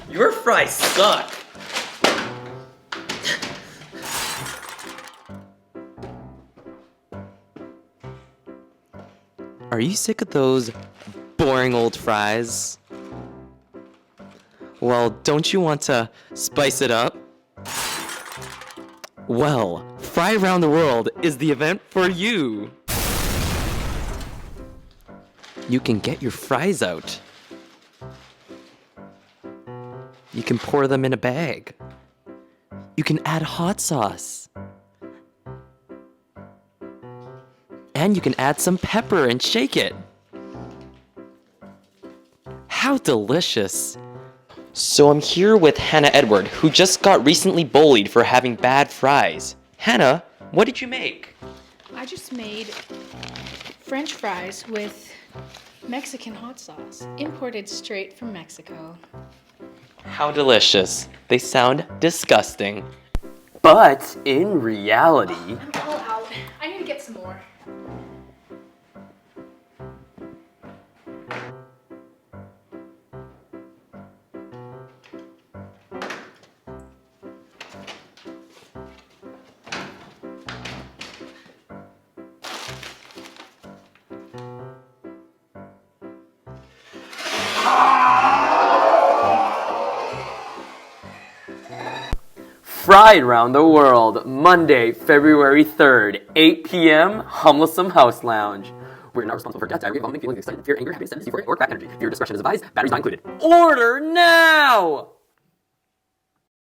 Your fries suck. Are you sick of those boring old fries? Well, don't you want to spice it up? Well, Fry Around the World is the event for you. You can get your fries out. You can pour them in a bag. You can add hot sauce. And you can add some pepper and shake it. How delicious! So I'm here with Hannah Edward, who just got recently bullied for having bad fries. Hannah, what did you make? I just made French fries with Mexican hot sauce, imported straight from Mexico. How delicious. They sound disgusting. But in reality... I'm all out. I need to get some more. Fried Round the World, Monday, February 3rd, 8 p.m., Humblesome House Lounge. We're not responsible for death, diarrhea, vomiting, feelings of excitement, fear, anger, happiness, sadness, euphoria, or crap energy. Viewer discretion is advised. Batteries not included. Order now!